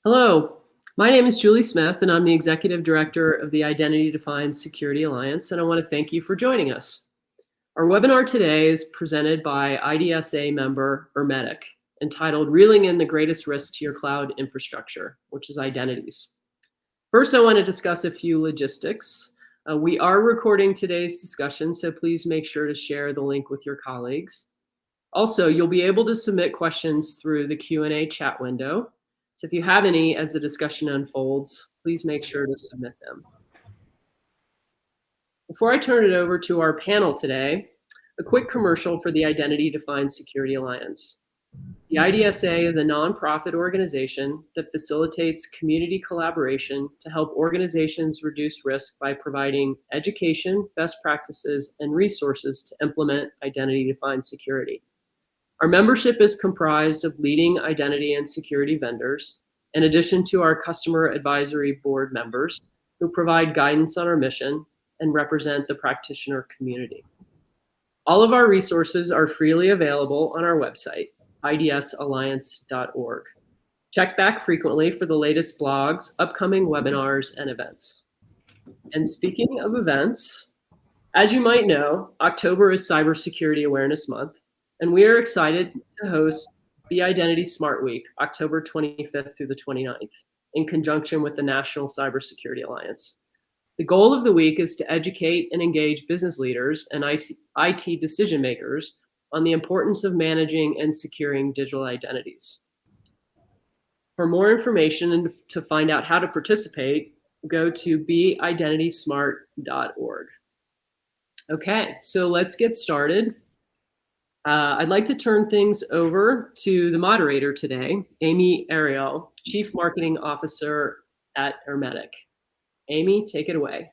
Hello, my name is Julie Smith, and I'm the Executive Director of the Identity Defined Security Alliance, and I want to thank you for joining us. Our webinar today is presented by IDSA member Ermetic, entitled Reeling in the Greatest Risk to Your Cloud Infrastructure, which is Identities. First, I want to discuss a few logistics. We are recording today's discussion, so please make sure to share the link with your colleagues. Also, you'll be able to submit questions through the Q&A chat window. So if you have any as the discussion unfolds, please make sure to submit them. Before I turn it over to our panel today, a quick commercial for the Identity Defined Security Alliance. The IDSA is a nonprofit organization that facilitates community collaboration to help organizations reduce risk by providing education, best practices, and resources to implement identity-defined security. Our membership is comprised of leading identity and security vendors, in addition to our customer advisory board members who provide guidance on our mission and represent the practitioner community. All of our resources are freely available on our website, idsalliance.org. Check back frequently for the latest blogs, upcoming webinars, and events. And speaking of events, as you might know, October is Cybersecurity Awareness Month, and we are excited to host the Identity Smart Week, October 25th through the 29th, in conjunction with the National Cybersecurity Alliance. The goal of the week is to educate and engage business leaders and IT decision makers on the importance of managing and securing digital identities. For more information and to find out how to participate, go to beidentitysmart.org. Okay, so let's get started. I'd like to turn things over to the moderator today, Amy Ariel, Chief Marketing Officer at Ermetic. Amy, take it away.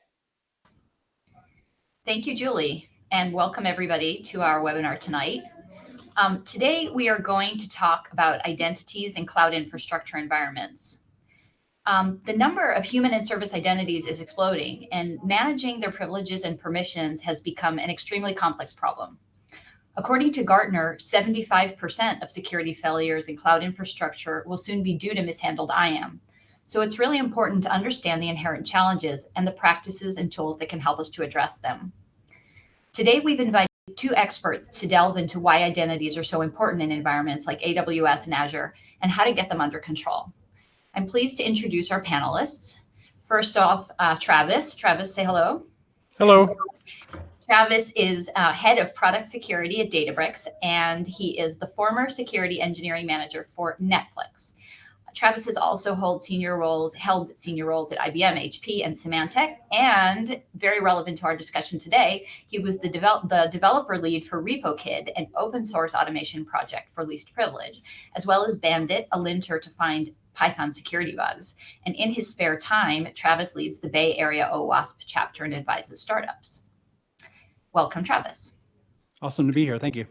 Thank you, Julie, and welcome everybody to our webinar tonight. Today, we are going to talk about identities and cloud infrastructure environments. The number of human and service identities is exploding, and managing their privileges and permissions has become an extremely complex problem. According to Gartner, 75% of security failures in cloud infrastructure will soon be due to mishandled IAM. So it's really important to understand the inherent challenges and the practices and tools that can help us to address them. Today, we've invited two experts to delve into why identities are so important in environments like AWS and Azure and how to get them under control. I'm pleased to introduce our panelists. First off, Travis. Travis, say hello. Hello. Travis is head of product security at Databricks, and he is the former security engineering manager for Netflix. Travis has also held senior roles at IBM, HP, and Symantec, and very relevant to our discussion today, he was the developer lead for RepoKid, an open source automation project for least privilege, as well as Bandit, a linter to find Python security bugs. And in his spare time, Travis leads the Bay Area OWASP chapter and advises startups. Welcome, Travis. Awesome to be here. Thank you.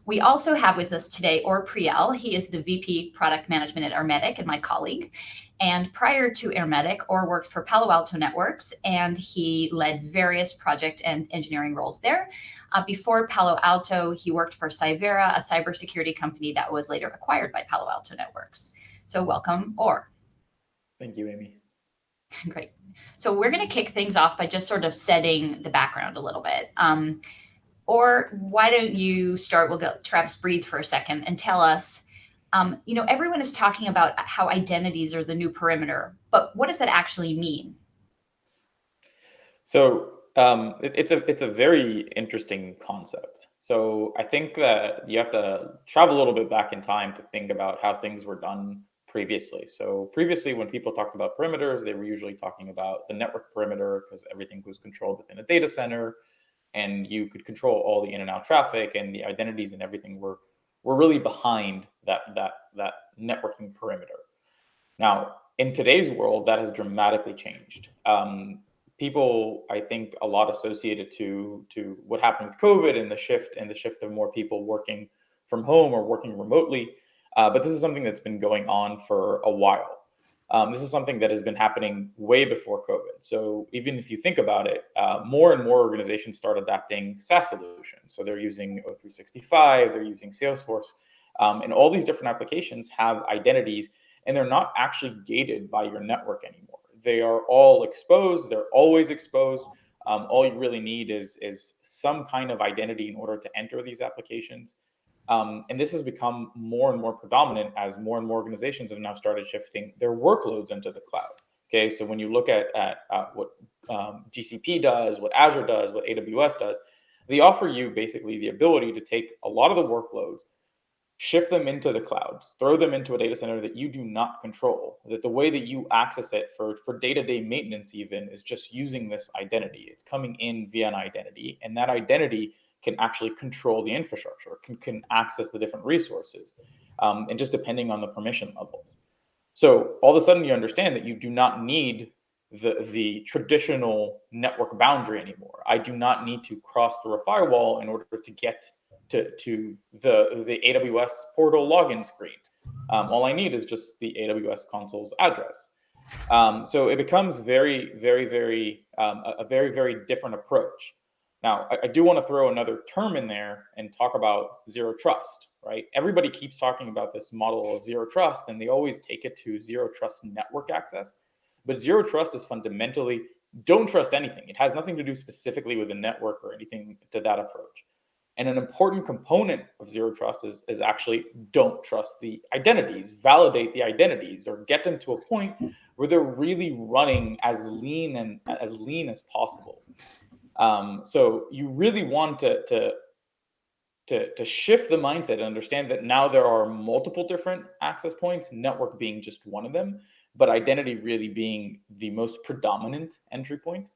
We also have with us today Or Priel. He is the VP Product Management at Ermetic and my colleague. And prior to Ermetic, Or worked for Palo Alto Networks, and he led various project and engineering roles there. Before Palo Alto, he worked for Cyvera, a cybersecurity company that was later acquired by Palo Alto Networks. So welcome, Or. Thank you, Amy. Great. So we're going to kick things off by just sort of setting the background a little bit. Or why don't you start, we'll go, Travis, breathe for a second and tell us, everyone is talking about how identities are the new perimeter, but what does that actually mean? So it's a very interesting concept. So I think that you have to travel a little bit back in time to think about how things were done previously. So previously, when people talked about perimeters, they were usually talking about the network perimeter because everything was controlled within a data center, and you could control all the in and out traffic, and the identities and everything were really behind that networking perimeter. Now, in today's world, that has dramatically changed. People, I think, a lot associated to what happened with COVID and the shift of more people working from home or working remotely. But this is something that's been going on for a while. This is something that has been happening way before COVID. So even if you think about it, more and more organizations start adapting SaaS solutions. So they're using O365, they're using Salesforce, and all these different applications have identities and they're not actually gated by your network anymore. They are all exposed. They're always exposed. All you really need is some kind of identity in order to enter these applications. And this has become more and more predominant as more and more organizations have now started shifting their workloads into the cloud. Okay, so when you look at what GCP does, what Azure does, what AWS does, they offer you basically the ability to take a lot of the workloads, shift them into the cloud, throw them into a data center that you do not control, that the way that you access it for day-to-day maintenance even is just using this identity. It's coming in via an identity, and that identity can actually control the infrastructure, can access the different resources, and just depending on the permission levels. So all of a sudden you understand that you do not need the traditional network boundary anymore. I do not need to cross through a firewall in order to get to the AWS portal login screen. All I need is just the AWS console's address. So it becomes a very, very different approach. Now, I do want to throw another term in there and talk about zero trust, right? Everybody keeps talking about this model of zero trust, and they always take it to zero trust network access. But zero trust is fundamentally don't trust anything. It has nothing to do specifically with the network or anything to that approach. And an important component of zero trust is actually don't trust the identities, validate the identities, or get them to a point where they're really running as lean as possible. So you really want to shift the mindset and understand that now there are multiple different access points, network being just one of them, but identity really being the most predominant entry point.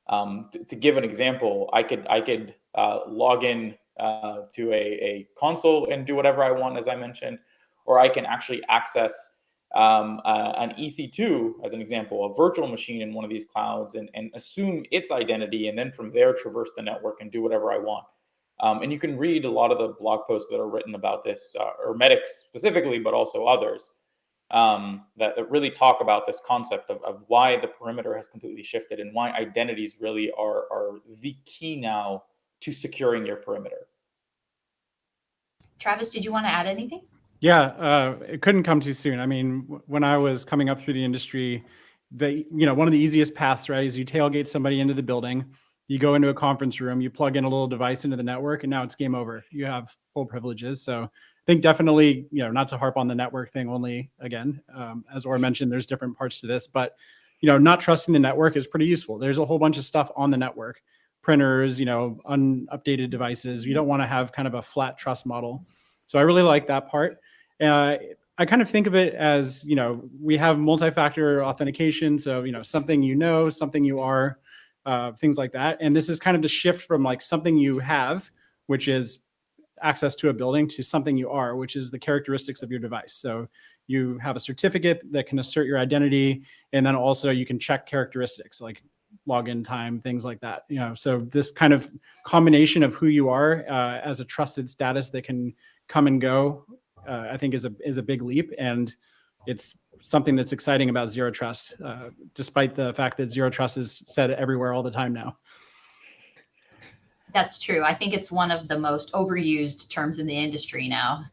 To give an example, I could log in to a console and do whatever I want, as I mentioned, or I can actually access an EC2, as an example, a virtual machine in one of these clouds, and assume its identity, and then from there traverse the network and do whatever I want. And you can read a lot of the blog posts that are written about this, Ermetic specifically, but also others, that really talk about this concept of why the perimeter has completely shifted and why identities really are the key now to securing your perimeter. Travis, did you want to add anything? Yeah, it couldn't come too soon. I mean, when I was coming up through the industry, one of the easiest paths, right, is you tailgate somebody into the building, you go into a conference room, you plug in a little device into the network, and now it's game over. You have full privileges. So I think definitely, not to harp on the network thing only again, as Or mentioned, there's different parts to this, but not trusting the network is pretty useful. There's a whole bunch of stuff on the network, printers, unupdated devices. You don't want to have kind of a flat trust model. So I really like that part. I kind of think of it as, we have multi-factor authentication. So, something something you are, things like that. And this is kind of the shift from like something you have, which is access to a building, to something you are, which is the characteristics of your device. So you have a certificate that can assert your identity. And then also you can check characteristics like login time, things like that. So this kind of combination of who you are as a trusted status that can come and go, I think is a big leap, and it's something that's exciting about zero trust, despite the fact that zero trust is said everywhere all the time now. That's true. I think it's one of the most overused terms in the industry now.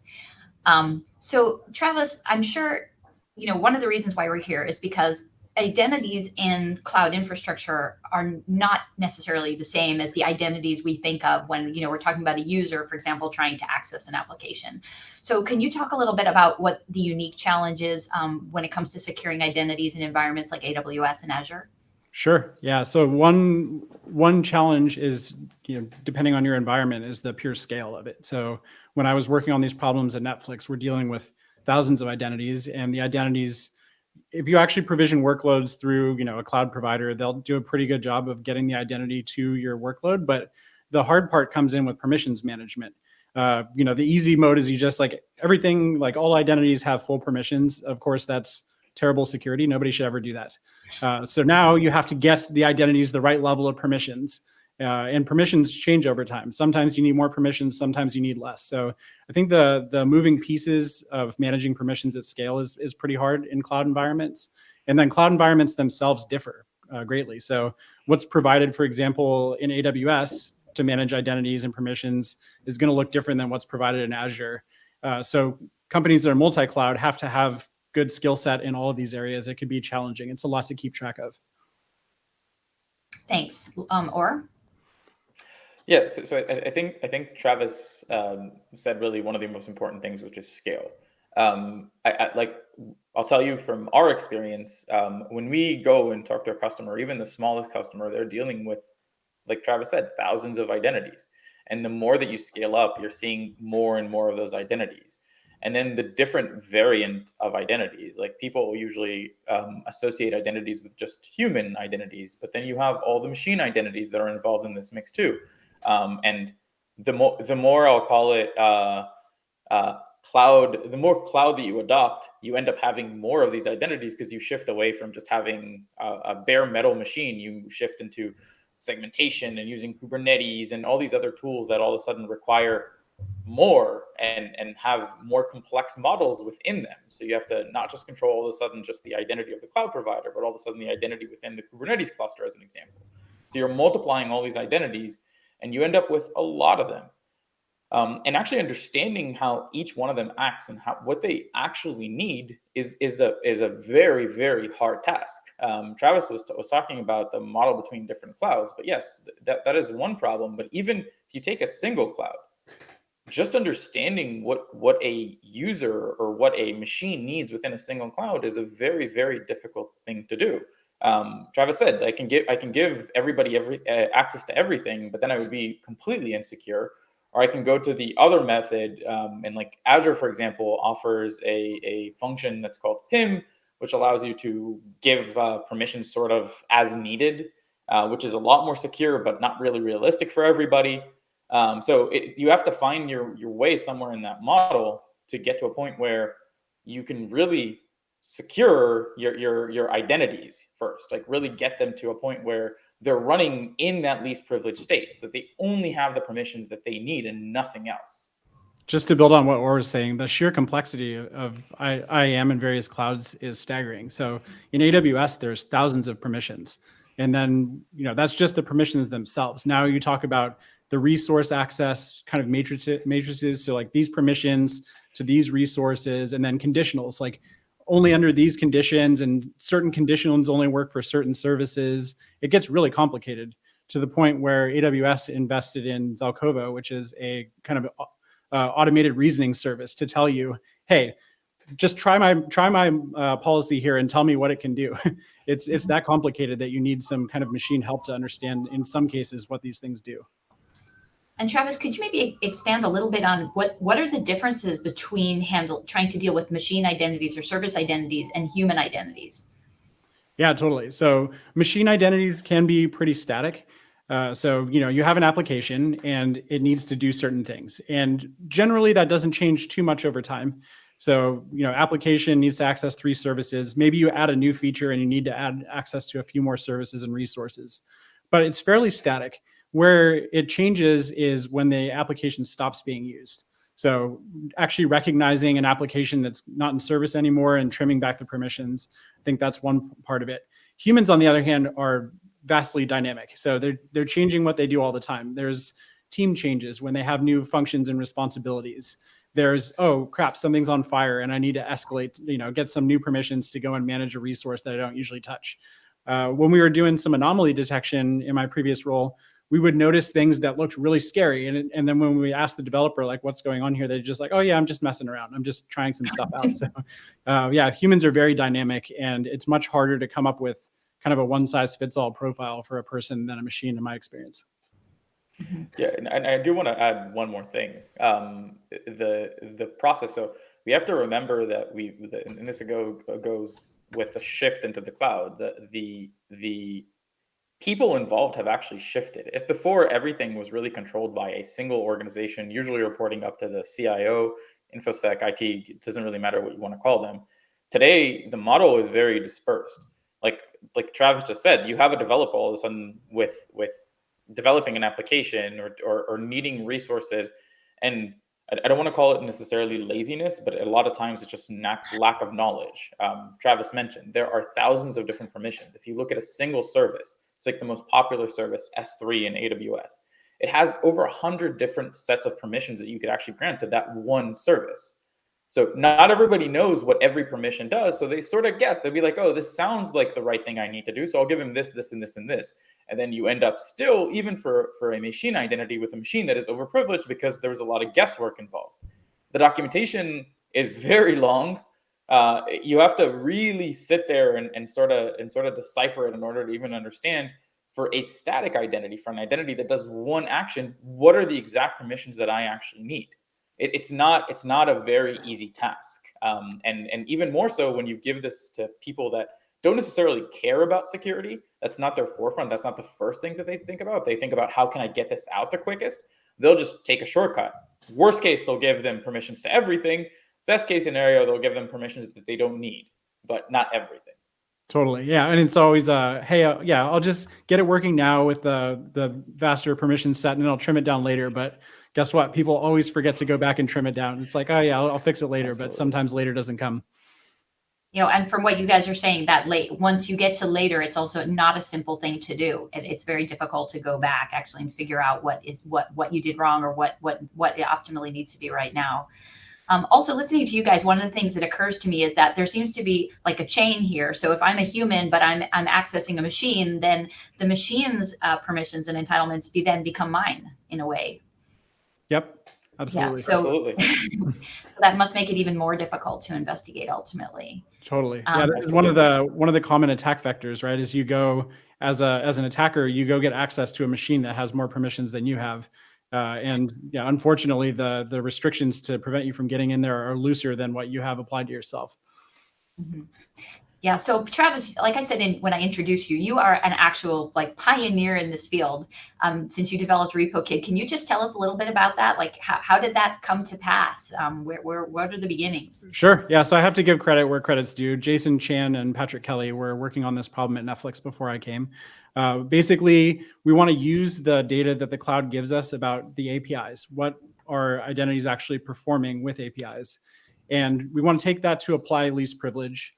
So Travis, I'm sure, one of the reasons why we're here is because identities in cloud infrastructure are not necessarily the same as the identities we think of when, we're talking about a user, for example, trying to access an application. So can you talk a little bit about what the unique challenge is when it comes to securing identities in environments like AWS and Azure? Sure. Yeah. So one challenge is, depending on your environment, is the pure scale of it. So when I was working on these problems at Netflix, we're dealing with thousands of identities, and the identities, if you actually provision workloads through, a cloud provider, they'll do a pretty good job of getting the identity to your workload. But the hard part comes in with permissions management. The easy mode is you just everything, all identities have full permissions. Of course, that's terrible security. Nobody should ever do that. So now you have to get the identities the right level of permissions. And permissions change over time. Sometimes you need more permissions, sometimes you need less. So I think the moving pieces of managing permissions at scale is pretty hard in cloud environments. And then cloud environments themselves differ greatly. So what's provided, for example, in AWS to manage identities and permissions is going to look different than what's provided in Azure. So companies that are multi-cloud have to have good skill set in all of these areas, it could be challenging. It's a lot to keep track of. Thanks. Or? Yeah, so I think Travis said really one of the most important things, which is scale. I'll tell you from our experience, when we go and talk to a customer, even the smallest customer, they're dealing with, like Travis said, thousands of identities. And the more that you scale up, you're seeing more and more of those identities. And then the different variant of identities, like people usually associate identities with just human identities, but then you have all the machine identities that are involved in this mix too. And the more I'll call it cloud, the more cloud that you adopt, you end up having more of these identities because you shift away from just having a bare metal machine. You shift into segmentation and using Kubernetes and all these other tools that all of a sudden require more and have more complex models within them. So you have to not just control all of a sudden just the identity of the cloud provider, but all of a sudden the identity within the Kubernetes cluster, as an example. So you're multiplying all these identities and you end up with a lot of them. And actually understanding how each one of them acts and what they actually need is a very, very hard task. Travis was talking about the model between different clouds, but yes, that is one problem. But even if you take a single cloud, just understanding what a user or what a machine needs within a single cloud is a very, very difficult thing to do. Travis said, I can give everybody access to everything, but then I would be completely insecure. Or I can go to the other method, and like Azure, for example, offers a function that's called PIM, which allows you to give permissions sort of as needed, which is a lot more secure, but not really realistic for everybody. So you have to find your way somewhere in that model to get to a point where you can really secure your identities first, like really get them to a point where they're running in that least privileged state, so that they only have the permissions that they need and nothing else. Just to build on what Or was saying, the sheer complexity of IAM in various clouds is staggering. So in AWS, there's thousands of permissions. And then, that's just the permissions themselves. Now you talk about the resource access kind of matrices. So like these permissions to these resources, and then conditionals, like only under these conditions, and certain conditionals only work for certain services. It gets really complicated to the point where AWS invested in Zelkova, which is a kind of automated reasoning service to tell you, hey, just try my policy here and tell me what it can do. It's that complicated that you need some kind of machine help to understand, in some cases, what these things do. And Travis, could you maybe expand a little bit on what are the differences between trying to deal with machine identities or service identities and human identities? Yeah, totally. So machine identities can be pretty static. So you have an application and it needs to do certain things. And generally that doesn't change too much over time. So, application needs to access 3 services. Maybe you add a new feature and you need to add access to a few more services and resources. But it's fairly static. Where it changes is when the application stops being used. So actually recognizing an application that's not in service anymore and trimming back the permissions, I think that's one part of it. Humans, on the other hand, are vastly dynamic. So they're changing what they do all the time. There's team changes when they have new functions and responsibilities. There's, oh crap, something's on fire and I need to escalate, get some new permissions to go and manage a resource that I don't usually touch. When we were doing some anomaly detection in my previous role, we would notice things that looked really scary. And then when we asked the developer, like, what's going on here? They're just like, oh yeah, I'm just messing around. I'm just trying some stuff out. So yeah, humans are very dynamic, and it's much harder to come up with kind of a one size fits all profile for a person than a machine, in my experience. Yeah, and I do want to add one more thing. The process. So we have to remember that and this goes with the shift into the cloud. The people involved have actually shifted. If before everything was really controlled by a single organization, usually reporting up to the CIO, InfoSec, IT, it doesn't really matter what you want to call them. Today, the model is very dispersed. Like Travis just said, you have a developer all of a sudden with developing an application or needing resources. And I don't want to call it necessarily laziness, but a lot of times it's just lack of knowledge. Travis mentioned there are thousands of different permissions. If you look at a single service, it's like the most popular service, S3 in AWS. It has over 100 different sets of permissions that you could actually grant to that one service. So not everybody knows what every permission does. So they sort of guess. They'll be like, oh, this sounds like the right thing I need to do. So I'll give him this, this, and this, and this. And then you end up still, even for a machine identity, with a machine that is overprivileged because there was a lot of guesswork involved. The documentation is very long. You have to really sit there and sort of decipher it in order to even understand, for a static identity, for an identity that does one action, what are the exact permissions that I actually need? It's not a very easy task, and even more so when you give this to people that don't necessarily care about security. That's not their forefront. That's not the first thing that they think about. They think about, how can I get this out the quickest? They'll just take a shortcut. Worst case, they'll give them permissions to everything. Best case scenario, they'll give them permissions that they don't need, but not everything. Totally. Yeah. And it's always, hey, yeah, I'll just get it working now with the vaster permission set, and then I'll trim it down later. But guess what? People always forget to go back and trim it down. It's like, oh yeah, I'll fix it later. Absolutely. But sometimes later doesn't come. And from what you guys are saying, that once you get to later, it's also not a simple thing to do. It's very difficult to go back actually and figure out what you did wrong, or what optimally needs to be right now. Also, listening to you guys, one of the things that occurs to me is that there seems to be like a chain here. So if I'm a human, but I'm accessing a machine, then the machine's permissions and entitlements then become mine in a way. Yep. Absolutely. Yeah, so, Absolutely. so that must make it even more difficult to investigate ultimately. Totally. Yeah, this is one of the common attack vectors, right? Is you go as an attacker, you go get access to a machine that has more permissions than you have. And yeah, unfortunately, the restrictions to prevent you from getting in there are looser than what you have applied to yourself. Mm-hmm. Yeah. So Travis, like I said, when I introduced you, you are an actual pioneer in this field. Since you developed RepoKit, can you just tell us a little bit about that? Like, how did that come to pass? What are the beginnings? Sure. Yeah. So I have to give credit where credit's due. Jason Chan and Patrick Kelly were working on this problem at Netflix before I came. Basically, we want to use the data that the cloud gives us about the APIs. What are identities actually performing with APIs? And we want to take that to apply least privilege.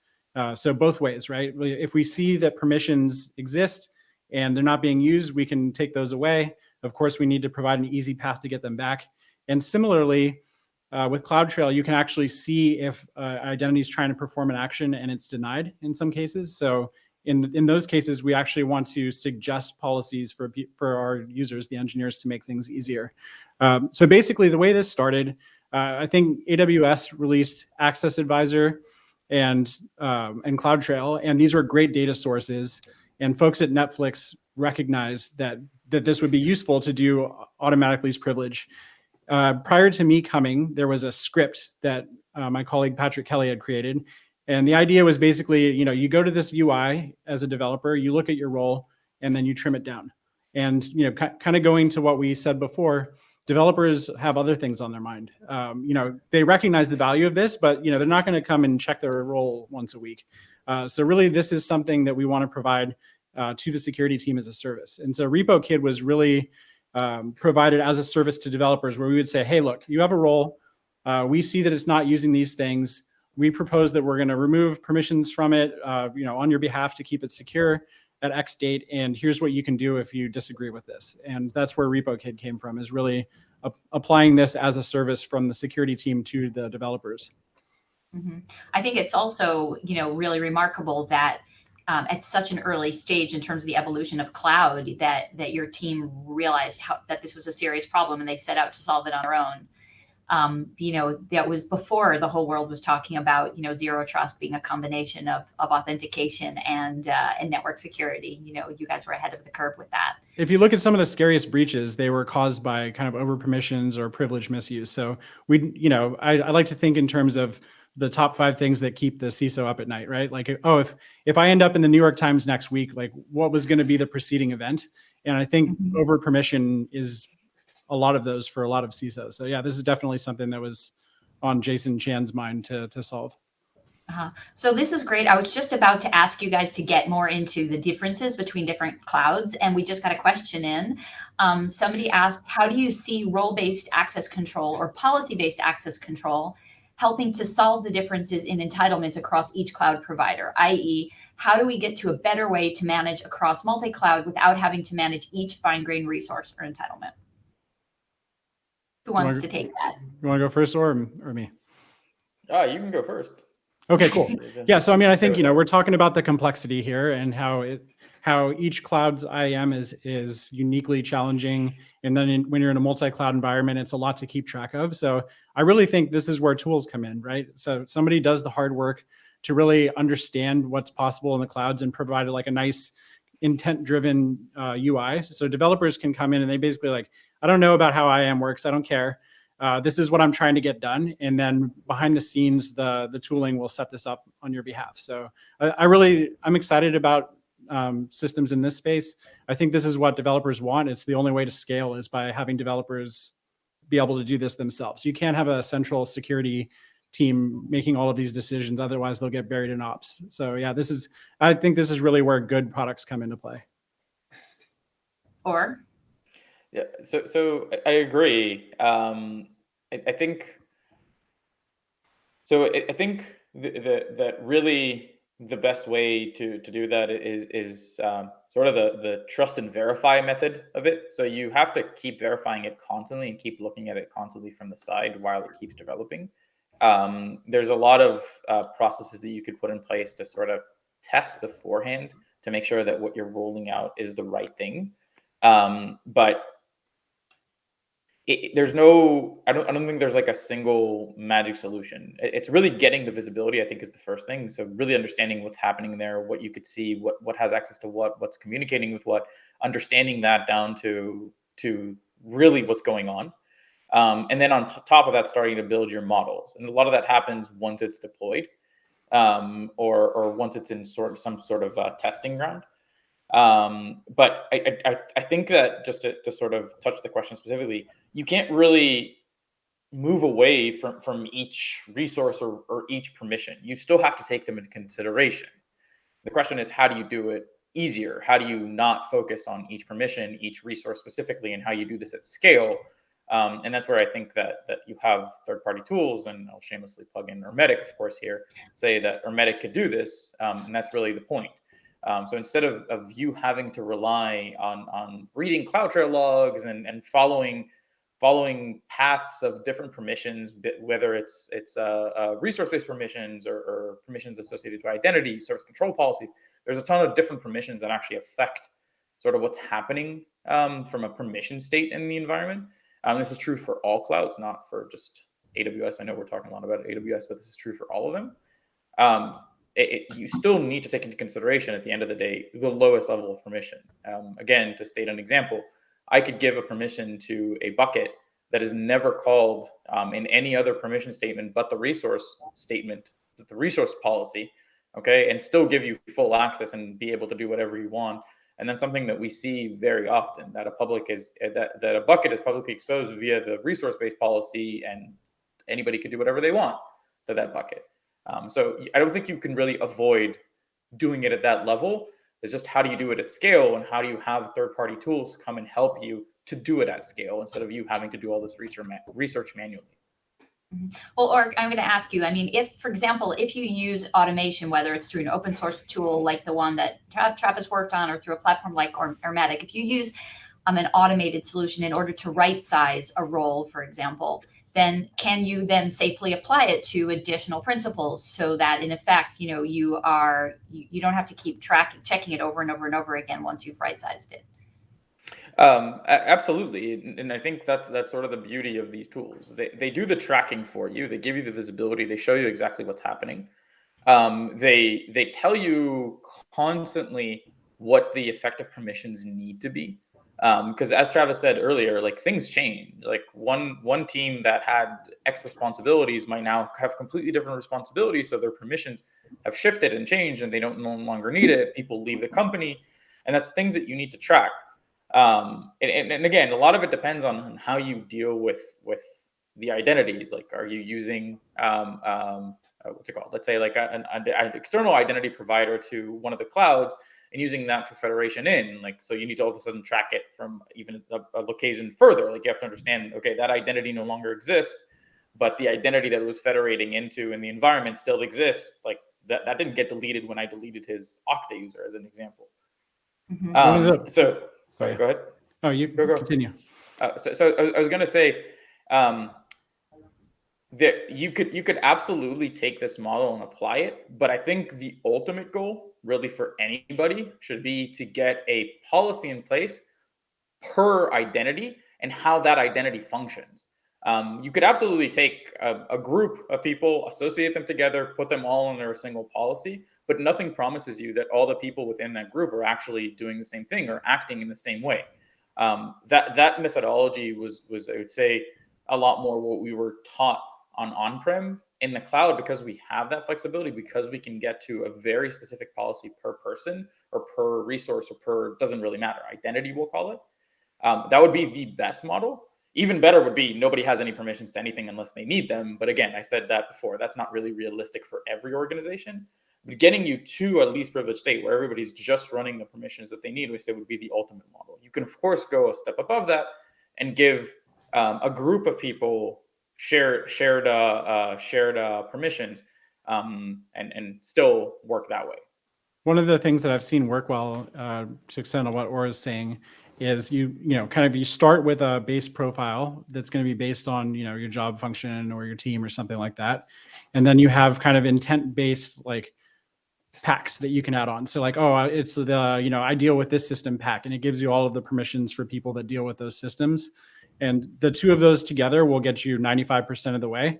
So both ways, right? If we see that permissions exist and they're not being used, we can take those away. Of course, we need to provide an easy path to get them back. And similarly, with CloudTrail, you can actually see if identity is trying to perform an action and it's denied in some cases. So in those cases, we actually want to suggest policies for our users, the engineers, to make things easier. So basically, the way this started, I think AWS released Access Advisor and CloudTrail, and these were great data sources. And folks at Netflix recognized that this would be useful to do automatic least privilege. Prior to me coming, there was a script that my colleague Patrick Kelly had created. And the idea was basically, you go to this UI as a developer, you look at your role, and then you trim it down. And, kind of going to what we said before, developers have other things on their mind. They recognize the value of this, but, they're not going to come and check their role once a week. So really, this is something that we want to provide to the security team as a service. And so RepoKit was really provided as a service to developers, where we would say, hey, look, you have a role. We see that it's not using these things. We propose that we're going to remove permissions from it, on your behalf to keep it secure at X date. And here's what you can do if you disagree with this. And that's where RepoKit came from, is really applying this as a service from the security team to the developers. Mm-hmm. I think it's also, really remarkable that at such an early stage in terms of the evolution of cloud, that your team realized that this was a serious problem, and they set out to solve it on their own. That was before the whole world was talking about, zero trust being a combination of authentication and network security. You guys were ahead of the curve with that. If you look at some of the scariest breaches, they were caused by kind of over permissions or privilege misuse. So I like to think in terms of the top 5 things that keep the CISO up at night, right? Like, oh, if I end up in the New York Times next week, like, what was going to be the preceding event? And I think over permission is a lot of those for a lot of CISOs. So yeah, this is definitely something that was on Jason Chan's mind to solve. So this is great. I was just about to ask you guys to get more into the differences between different clouds, and we just got a question in. Somebody asked, how do you see role-based access control or policy-based access control helping to solve the differences in entitlements across each cloud provider, i.e., how do we get to a better way to manage across multi-cloud without having to manage each fine-grained resource or entitlement? Who wants to take that? You want to go first or me? You can go first. Okay, cool. Yeah, so I mean, I think we're talking about the complexity here and how each cloud's IAM is uniquely challenging, and then when you're in a multi-cloud environment, it's a lot to keep track of. So I really think this is where tools come in, right? So somebody does the hard work to really understand what's possible in the clouds and provide like a nice intent-driven UI. So developers can come in and they basically like, I don't know about how IAM works, I don't care. This is what I'm trying to get done, and then behind the scenes, the tooling will set this up on your behalf. So I'm excited about systems in this space. I think this is what developers want. It's the only way to scale is by having developers be able to do this themselves. You can't have a central security team making all of these decisions, otherwise they'll get buried in ops. So yeah, I think this is really where good products come into play. Or Yeah, so I agree. I think so. I think that really the best way to do that is sort of the trust and verify method of it. So you have to keep verifying it constantly and keep looking at it constantly from the side while it keeps developing. There's a lot of processes that you could put in place to sort of test beforehand to make sure that what you're rolling out is the right thing. But there's no, I don't think there's like a single magic solution. It's really getting the visibility, I think, is the first thing. So really understanding what's happening there, what you could see, what has access to what's communicating with what, understanding that down to really what's going on. And then on top of that, starting to build your models. And a lot of that happens once it's deployed, or once it's in some sort of testing ground. But I think that just to sort of touch the question specifically, you can't really move away from each resource or each permission. You still have to take them into consideration. The question is, how do you do it easier? How do you not focus on each permission, each resource specifically, and how you do this at scale? And that's where I think that you have third-party tools, and I'll shamelessly plug in Ermetic, of course, here, say that Ermetic could do this, and that's really the point. So instead of you having to rely on reading CloudTrail logs and following paths of different permissions, whether it's resource-based permissions or permissions associated to identity, service control policies, there's a ton of different permissions that actually affect sort of what's happening from a permission state in the environment. This is true for all clouds, not for just AWS. I know we're talking a lot about AWS, but this is true for all of them. You still need to take into consideration at the end of the day the lowest level of permission. Again, to state an example, I could give a permission to a bucket that is never called in any other permission statement but the resource statement, the resource policy, okay, and still give you full access and be able to do whatever you want. And then something that we see very often, that a bucket is publicly exposed via the resource-based policy, and anybody can do whatever they want to that bucket. So I don't think you can really avoid doing it at that level. It's just, how do you do it at scale, and how do you have third-party tools come and help you to do it at scale instead of you having to do all this research manually. Well, or I'm going to ask you, I mean, if, for example, if you use automation, whether it's through an open source tool like the one that Travis worked on, or through a platform like Ermetic, if you use an automated solution in order to right size a role, for example, then can you then safely apply it to additional principles so that in effect, you don't have to keep checking it over and over and over again once you've right sized it? Absolutely, and I think that's sort of the beauty of these tools. They do the tracking for you. They give you the visibility. They show you exactly what's happening. They tell you constantly what the effective permissions need to be. Because as Travis said earlier, like, things change. Like one team that had X responsibilities might now have completely different responsibilities. So their permissions have shifted and changed, and they don't no longer need it. People leave the company, and that's things that you need to track. And again, a lot of it depends on how you deal with the identities. Like, are you using what's it called? Let's say like an external identity provider to one of the clouds and using that for federation in. Like, so you need to all of a sudden track it from even a location further. Like, you have to understand, okay, that identity no longer exists, but the identity that it was federating into in the environment still exists. Like, that didn't get deleted when I deleted his Okta user, as an example. Sorry, go ahead. Oh, you go. Continue. So I was going to say, you could absolutely take this model and apply it, but I think the ultimate goal, really for anybody, should be to get a policy in place per identity and how that identity functions. You could absolutely take a group of people, associate them together, put them all under a single policy, but nothing promises you that all the people within that group are actually doing the same thing or acting in the same way. That methodology was I would say a lot more what we were taught on-prem. In the cloud, because we have that flexibility, because we can get to a very specific policy per person or per resource or per, doesn't really matter, identity we'll call it. That would be the best model. Even better would be nobody has any permissions to anything unless they need them. But again, I said that before, that's not really realistic for every organization. But getting you to a least privileged state where everybody's just running the permissions that they need, we say would be the ultimate model. You can, of course, go a step above that and give a group of people shared permissions and still work that way. One of the things that I've seen work well, to extend on what Aura is saying, is you start with a base profile that's going to be based on your job function or your team or something like that, and then you have kind of intent-based like packs that you can add on. So like, it's the I deal with this system pack, and it gives you all of the permissions for people that deal with those systems, and the two of those together will get you 95% of the way.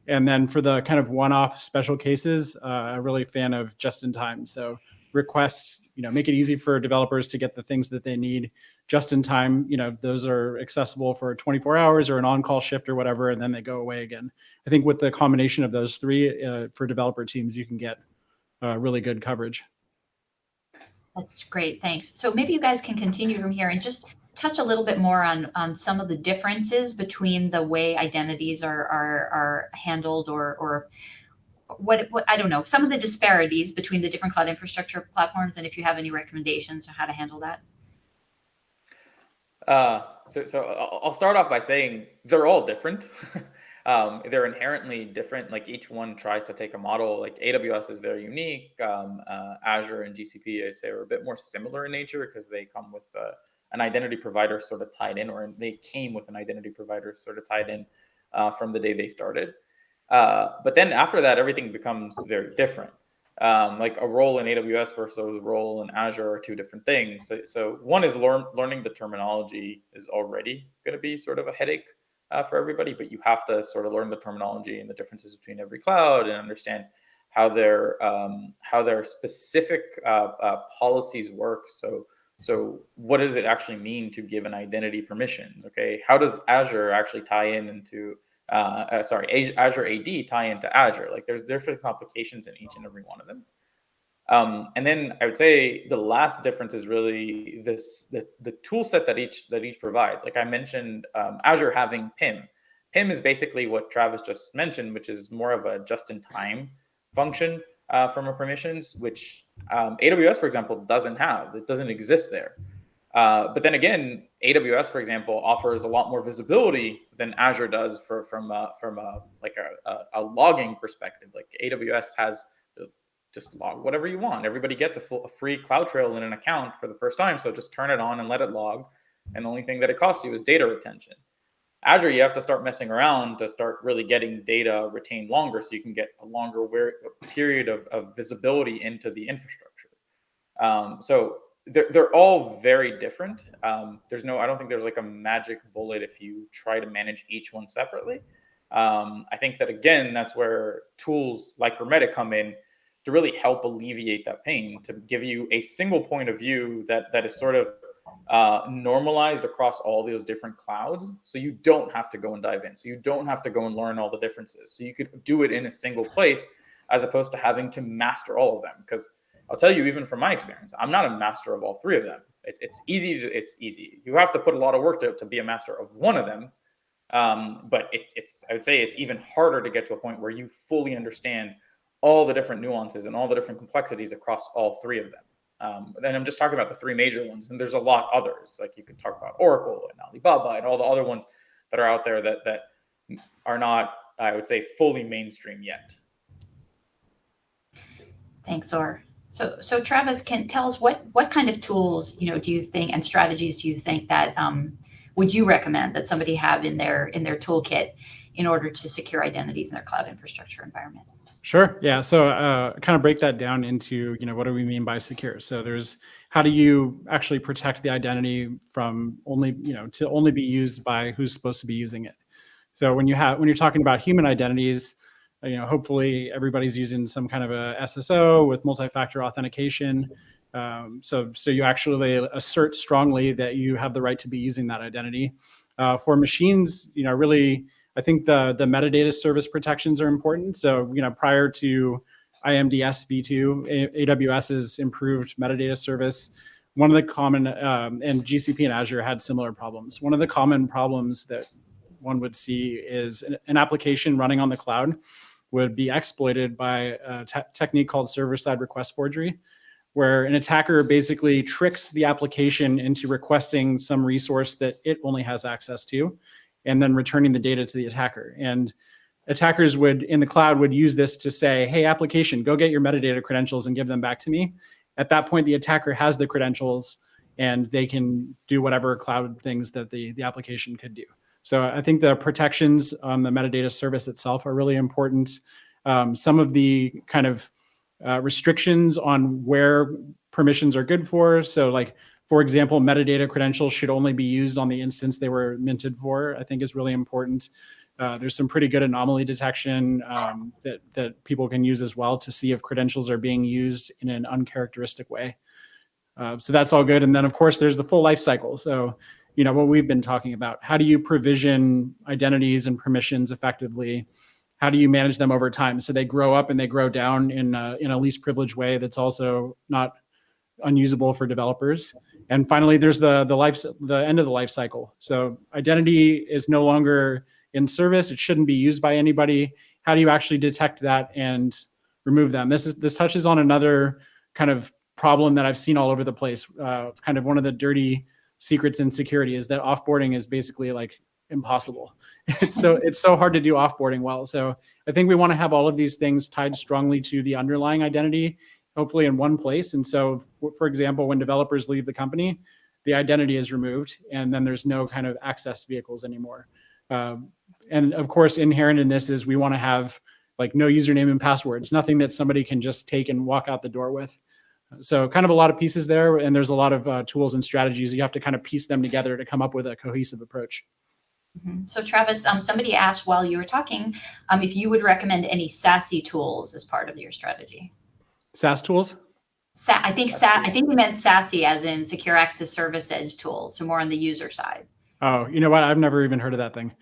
And then for the kind of one-off special cases, I'm really a fan of just in time. So request, make it easy for developers to get the things that they need just in time. Those are accessible for 24 hours or an on-call shift or whatever, and then they go away again. I think with the combination of those three for developer teams, you can get really good coverage. That's great. Thanks. So maybe you guys can continue from here and just touch a little bit more on some of the differences between the way identities are handled or what I don't know, some of the disparities between the different cloud infrastructure platforms, and if you have any recommendations on how to handle that. So I'll start off by saying they're all different. They're inherently different. Like each one tries to take a model. Like AWS is very unique. Azure and GCP, I say, are a bit more similar in nature because they come with an identity provider sort of tied in, or they came with an identity provider sort of tied in from the day they started. But then after that, everything becomes very different. Like a role in AWS versus a role in Azure are two different things. So one is learning the terminology is already going to be sort of a headache for everybody, but you have to sort of learn the terminology and the differences between every cloud and understand how their specific policies work. So what does it actually mean to give an identity permissions? Okay, how does Azure actually tie into Azure AD tie into Azure? Like there's different complications in each and every one of them. And then I would say the last difference is really the tool set that each provides. Like I mentioned, Azure having PIM. PIM is basically what Travis just mentioned, which is more of a just-in-time function from a permissions, which AWS, for example, doesn't have. It doesn't exist there. But then again, AWS, for example, offers a lot more visibility than Azure does from a logging perspective. Like AWS has just log whatever you want. Everybody gets a free CloudTrail in an account for the first time, so just turn it on and let it log. And the only thing that it costs you is data retention. Azure, you have to start messing around to start really getting data retained longer, so you can get a longer period of visibility into the infrastructure. So they're all very different. I don't think there's like a magic bullet if you try to manage each one separately. I think that again, that's where tools like Ermetic come in to really help alleviate that pain, to give you a single point of view that is sort of normalized across all those different clouds. So you don't have to go and dive in. So you don't have to go and learn all the differences. So you could do it in a single place as opposed to having to master all of them. Because I'll tell you, even from my experience, I'm not a master of all three of them. It's easy. You have to put a lot of work to be a master of one of them. But I would say it's even harder to get to a point where you fully understand all the different nuances and all the different complexities across all three of them. And I'm just talking about the three major ones, and there's a lot others. Like you could talk about Oracle and Alibaba and all the other ones that are out there that are not, I would say, fully mainstream yet. Thanks, Or. So Travis, can tell us what kind of tools do you think and strategies do you think that would you recommend that somebody have in their toolkit in order to secure identities in their cloud infrastructure environment? Sure. Yeah. So kind of break that down into, what do we mean by secure? So there's how do you actually protect the identity from only, to only be used by who's supposed to be using it. So when you're talking about human identities, hopefully everybody's using some kind of a SSO with multi-factor authentication. So you actually assert strongly that you have the right to be using that identity. For machines, really, I think the metadata service protections are important. So, prior to IMDS v2, AWS's improved metadata service, one of the common, and GCP and Azure had similar problems. One of the common problems that one would see is an application running on the cloud would be exploited by a technique called server-side request forgery, where an attacker basically tricks the application into requesting some resource that it only has access to, and then returning the data to the attacker. And attackers in the cloud would use this to say, hey, application, go get your metadata credentials and give them back to me. At that point, the attacker has the credentials and they can do whatever cloud things that the application could do. So I think the protections on the metadata service itself are really important. Some of the kind of restrictions on where permissions are good for. So like, for example, metadata credentials should only be used on the instance they were minted for, I think is really important. There's some pretty good anomaly detection that people can use as well to see if credentials are being used in an uncharacteristic way. So that's all good. And then of course there's the full life cycle. So, what we've been talking about, how do you provision identities and permissions effectively? How do you manage them over time so they grow up and they grow down in a least privileged way that's also not unusable for developers? And finally, there's the end of the life cycle. So identity is no longer in service. It shouldn't be used by anybody. How do you actually detect that and remove them? This touches on another kind of problem that I've seen all over the place. It's kind of one of the dirty secrets in security is that offboarding is basically like impossible. It's so hard to do offboarding well. So I think we want to have all of these things tied strongly to the underlying identity, hopefully in one place. And so, for example, when developers leave the company, the identity is removed, and then there's no kind of access vehicles anymore. And of course, inherent in this is we want to have like no username and passwords, nothing that somebody can just take and walk out the door with. So kind of a lot of pieces there, and there's a lot of tools and strategies. You have to kind of piece them together to come up with a cohesive approach. Mm-hmm. So Travis, somebody asked while you were talking if you would recommend any SASE tools as part of your strategy. SaaS tools? I think you meant SASE as in Secure Access Service Edge tools, so more on the user side. Oh, you know what? I've never even heard of that thing.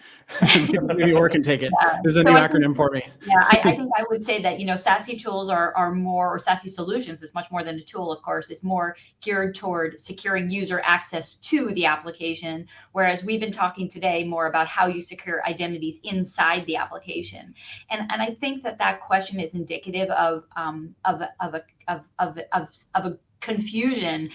Maybe Or can take it. Yeah. There's a new acronym for me. Yeah, I think I would say that, SASE tools are more, or SASE solutions is much more than a tool, of course. It's more geared toward securing user access to the application, whereas we've been talking today more about how you secure identities inside the application. And I think that question is indicative of a confusion,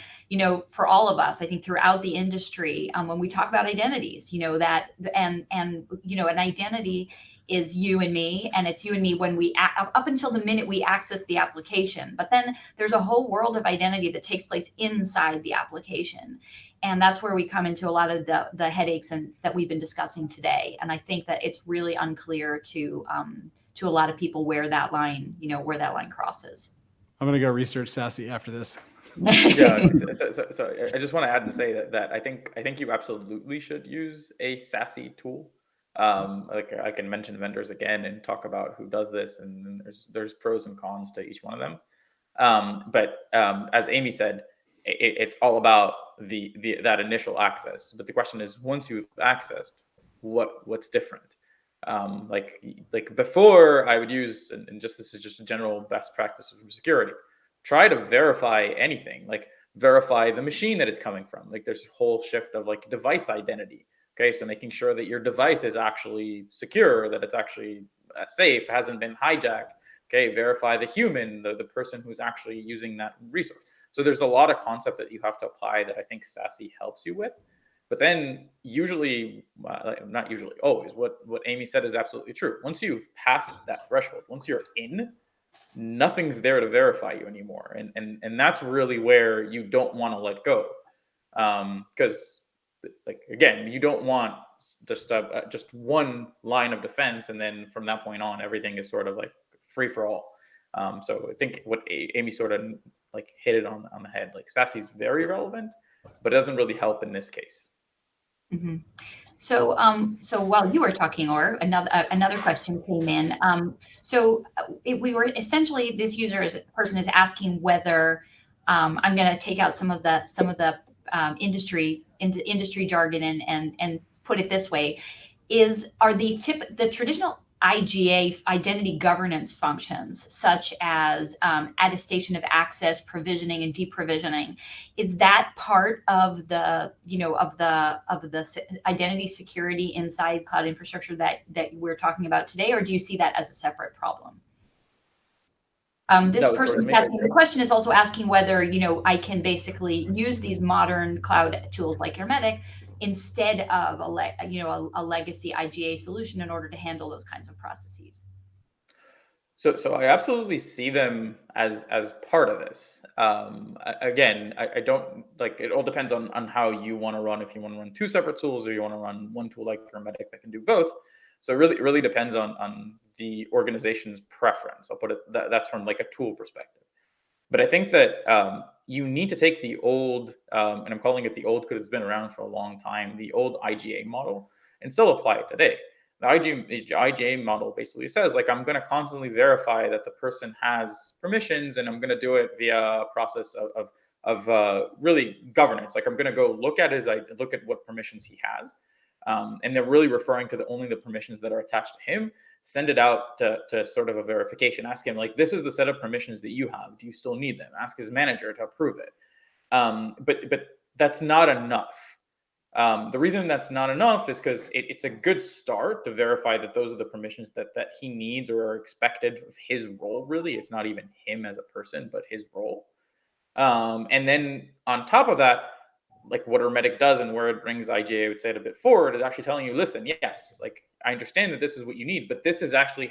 for all of us, I think throughout the industry, when we talk about identities, that, and an identity is you and me, and it's you and me when we, up until the minute we access the application, but then there's a whole world of identity that takes place inside the application. And that's where we come into a lot of the headaches and that we've been discussing today. And I think that it's really unclear to a lot of people where that line crosses. I'm going to go research SASE after this. Yeah, so I just want to add and say that I think you absolutely should use a SASE tool. Like I can mention vendors again and talk about who does this, and there's pros and cons to each one of them. But as Amy said, it's all about that initial access. But the question is, once you've accessed, what's different? Like before, I would use, and this is just a general best practice of security. Try to verify anything, like verify the machine that it's coming from. Like there's a whole shift of like device identity. Okay, so making sure that your device is actually secure, that it's actually safe, hasn't been hijacked. Okay, verify the human, the person who's actually using that resource. So there's a lot of concept that you have to apply that I think SASE helps you with. But then usually, not usually, always, what Amy said is absolutely true. Once you've passed that threshold, once you're in, nothing's there to verify you anymore. And that's really where you don't want to let go. Because like, again, you don't want just one line of defense, and then from that point on, everything is sort of like free for all. So I think what Amy sort of like hit it on the head. Like SASE is very relevant, but it doesn't really help in this case. Mm-hmm. So, so while you were talking, or another question came in. We were essentially, this person is asking whether I'm going to take out some of the industry jargon and put it this way: are the traditional IGA identity governance functions, such as attestation of access, provisioning, and deprovisioning, is that part of the identity security inside cloud infrastructure that we're talking about today, or do you see that as a separate problem? This person asking the question is also asking whether I can basically use these modern cloud tools like Ermetic instead of a legacy IGA solution in order to handle those kinds of processes. So I absolutely see them as part of this. Again, I don't like, it all depends on how you want to run. If you want to run two separate tools, or you want to run one tool like Ermetic that can do both. So it really depends on the organization's preference. I'll put it that's from like a tool perspective. But I think that you need to take the old, and I'm calling it the old because it's been around for a long time, the old IGA model, and still apply it today. The IGA model basically says, like, I'm going to constantly verify that the person has permissions, and I'm going to do it via a process of really governance. Like, I'm going to go look at what permissions he has, and they're really referring to only the permissions that are attached to him. Send it out to sort of a verification. Ask him, like, this is the set of permissions that you have. Do you still need them? Ask his manager to approve it. But that's not enough. The reason that's not enough is because it's a good start to verify that those are the permissions that he needs or are expected of his role. Really, it's not even him as a person, but his role. And then on top of that, like what Ermetic does and where it brings IGA, I would say it a bit forward, is actually telling you, listen, yes, like, I understand that this is what you need, but this is actually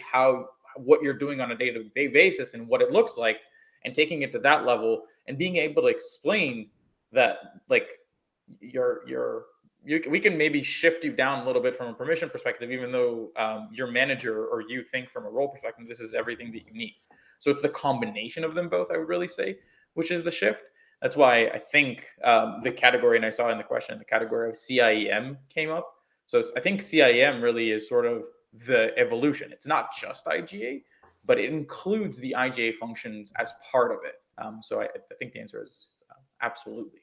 what you're doing on a day-to-day basis and what it looks like, and taking it to that level and being able to explain that, like, we can maybe shift you down a little bit from a permission perspective, even though your manager or you think from a role perspective, this is everything that you need. So it's the combination of them both, I would really say, which is the shift. That's why I think the category, and I saw in the question, the category of CIEM came up. So I think CIEM really is sort of the evolution. It's not just IGA, but it includes the IGA functions as part of it. So I think the answer is absolutely.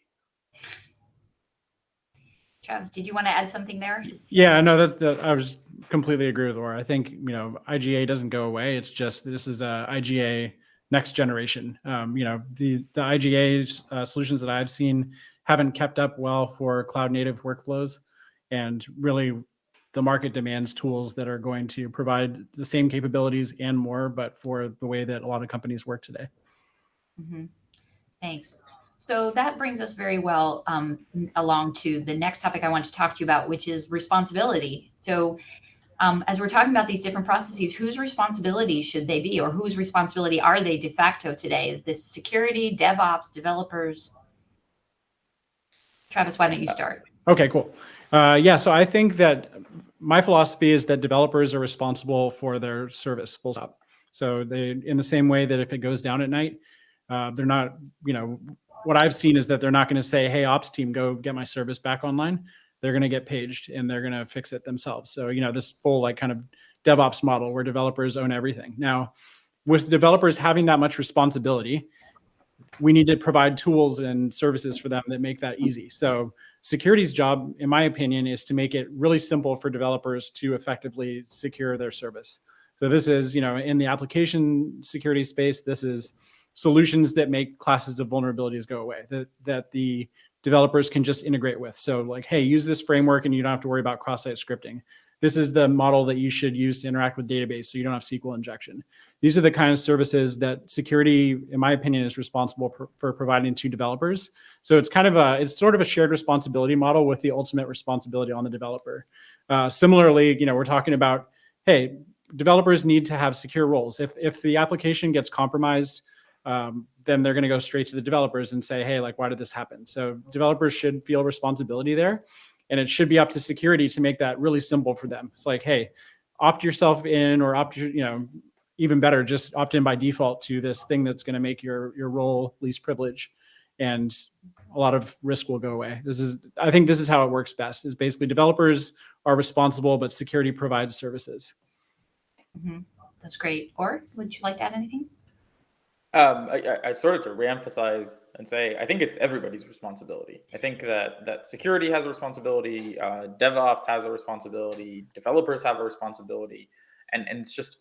Travis, did you want to add something there? Yeah, no, I was completely agree with Laura. I think, IGA doesn't go away. It's just, this is a IGA next generation. The IGA solutions that I've seen haven't kept up well for cloud native workflows, and really the market demands tools that are going to provide the same capabilities and more, but for the way that a lot of companies work today. Mm-hmm. Thanks. So that brings us very well along to the next topic I want to talk to you about, which is responsibility. So as we're talking about these different processes, whose responsibility should they be, or whose responsibility are they de facto today? Is this security, DevOps, developers? Travis, why don't you start? Okay, cool. So I think that my philosophy is that developers are responsible for their service, full stop. So they, in the same way that if it goes down at night, they're not, what I've seen is that they're not going to say, hey, ops team, go get my service back online. They're going to get paged and they're going to fix it themselves. So, this full like kind of DevOps model where developers own everything. Now, with developers having that much responsibility, we need to provide tools and services for them that make that easy. So security's job, in my opinion, is to make it really simple for developers to effectively secure their service. So this is, in the application security space, this is solutions that make classes of vulnerabilities go away, that the developers can just integrate with. So like, hey, use this framework and you don't have to worry about cross-site scripting. This is the model that you should use to interact with database so you don't have SQL injection. These are the kind of services that security, in my opinion, is responsible for providing to developers. So it's it's sort of a shared responsibility model with the ultimate responsibility on the developer. Similarly, we're talking about, hey, developers need to have secure roles. If the application gets compromised, then they're going to go straight to the developers and say, hey, like, why did this happen? So developers should feel responsibility there. And it should be up to security to make that really simple for them. It's like, hey, opt yourself in, or even better, just opt in by default to this thing that's going to make your role least privilege, and a lot of risk will go away. I think this is how it works best, is basically developers are responsible, but security provides services. Mm-hmm. That's great. Or would you like to add anything? I sort of to reemphasize and say, I think it's everybody's responsibility. I think that security has a responsibility, DevOps has a responsibility, developers have a responsibility, and it's just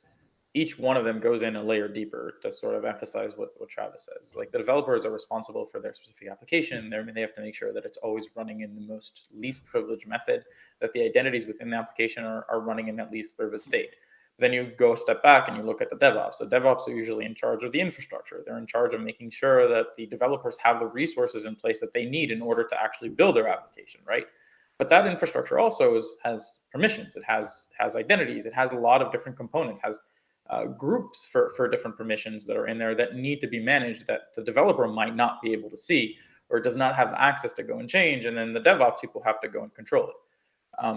each one of them goes in a layer deeper to sort of emphasize what Travis says. Like, the developers are responsible for their specific application. They have to make sure that it's always running in the most least privileged method, that the identities within the application are running in that least privileged state. Then you go a step back and you look at the DevOps. The DevOps are usually in charge of the infrastructure. They're in charge of making sure that the developers have the resources in place that they need in order to actually build their application, right? But that infrastructure also has permissions. It has identities. It has a lot of different components, has groups for different permissions that are in there that need to be managed, that the developer might not be able to see or does not have access to go and change. And then the DevOps people have to go and control it.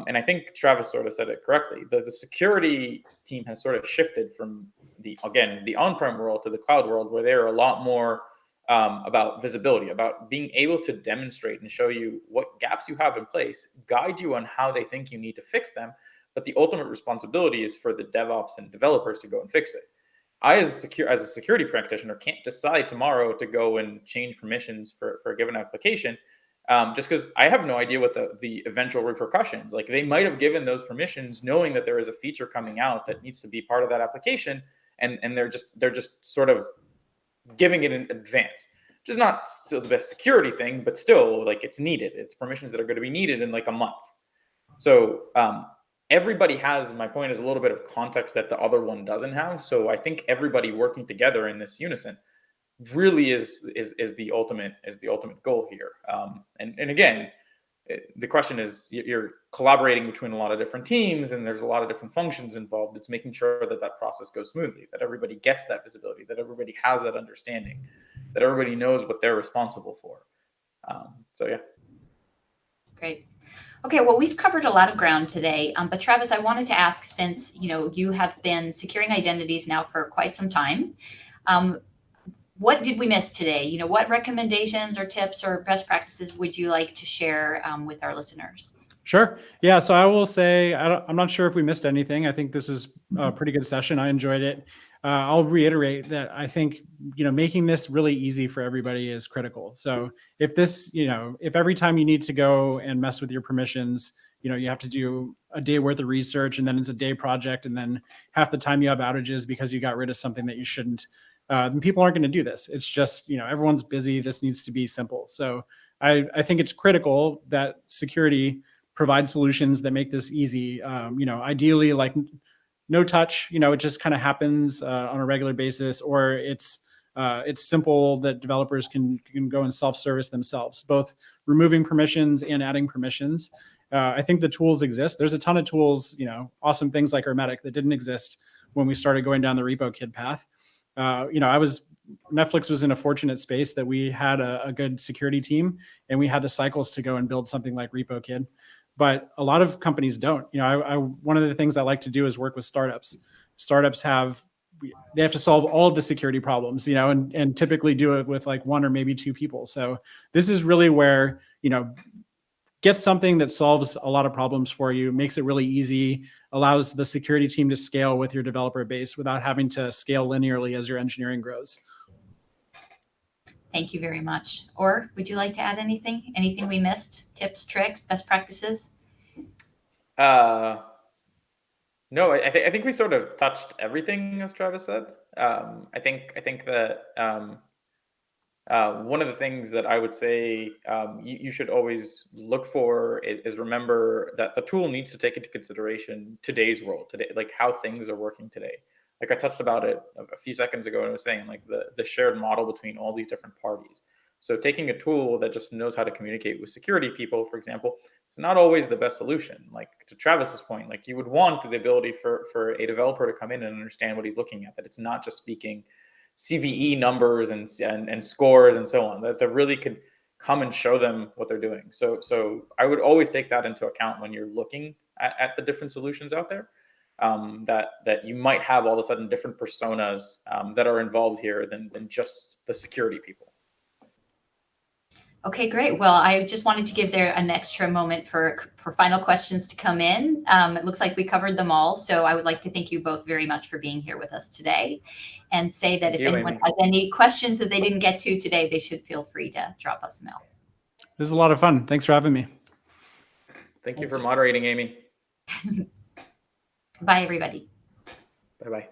And I think Travis sort of said it correctly. The security team has sort of shifted from the on-prem world to the cloud world, where they're a lot more about visibility, about being able to demonstrate and show you what gaps you have in place, guide you on how they think you need to fix them. But the ultimate responsibility is for the DevOps and developers to go and fix it. I, as a security practitioner, can't decide tomorrow to go and change permissions for a given application, just because I have no idea what the eventual repercussions. Like, they might have given those permissions knowing that there is a feature coming out that needs to be part of that application, and they're just sort of giving it in advance, which is not still the best security thing, but still, like, it's needed. It's permissions that are going to be needed in like a month. So everybody has, my point is, a little bit of context that the other one doesn't have. So I think everybody working together in this unison really is the ultimate goal here. And again, the question is, you're collaborating between a lot of different teams, and there's a lot of different functions involved. It's making sure that process goes smoothly, that everybody gets that visibility, that everybody has that understanding, that everybody knows what they're responsible for. So yeah. Great. Okay, well, we've covered a lot of ground today, but Travis, I wanted to ask, since you have been securing identities now for quite some time, what did we miss today? What recommendations or tips or best practices would you like to share with our listeners? Sure. Yeah. So I will say, I'm not sure if we missed anything. I think this is a pretty good session. I enjoyed it. I'll reiterate that I think, making this really easy for everybody is critical. So if if every time you need to go and mess with your permissions, you have to do a day worth of research, and then it's a day project, and then half the time you have outages because you got rid of something that you shouldn't, then people aren't going to do this. It's just, everyone's busy. This needs to be simple. So I think it's critical that security provide solutions that make this easy. Ideally, like no touch, it just kind of happens on a regular basis, or it's simple that developers can go and self-service themselves, both removing permissions and adding permissions. I think the tools exist. There's a ton of tools, awesome things like Ermetic that didn't exist when we started going down the repo kid path. Netflix was in a fortunate space that we had a good security team, and we had the cycles to go and build something like Repo Kid. But a lot of companies don't. One of the things I like to do is work with startups. Startups have to solve all of the security problems, and typically do it with like one or maybe two people. So this is really where, get something that solves a lot of problems for you, makes it really easy, allows the security team to scale with your developer base without having to scale linearly as your engineering grows. Thank you very much. Or would you like to add anything? Anything we missed? Tips, tricks, best practices? No, I think we sort of touched everything, as Travis said. I think that one of the things that I would say you should always look for is remember that the tool needs to take into consideration today's world, today, like how things are working today. Like I touched about it a few seconds ago, and I was saying, like, the shared model between all these different parties. So taking a tool that just knows how to communicate with security people, for example, it's not always the best solution. Like, to Travis's point, like, you would want the ability for a developer to come in and understand what he's looking at, that it's not just speaking CVE numbers and scores and so on, that really could come and show them what they're doing. So I would always take that into account when you're looking at the different solutions out there. That you might have all of a sudden different personas that are involved here than just the security people. Okay, great. Well, I just wanted to give there an extra moment for final questions to come in. It looks like we covered them all. So I would like to thank you both very much for being here with us today, and say that if anyone has any questions that they didn't get to today, they should feel free to drop us a mail. This is a lot of fun. Thanks for having me. Thank you for moderating, Amy. Bye, everybody. Bye-bye.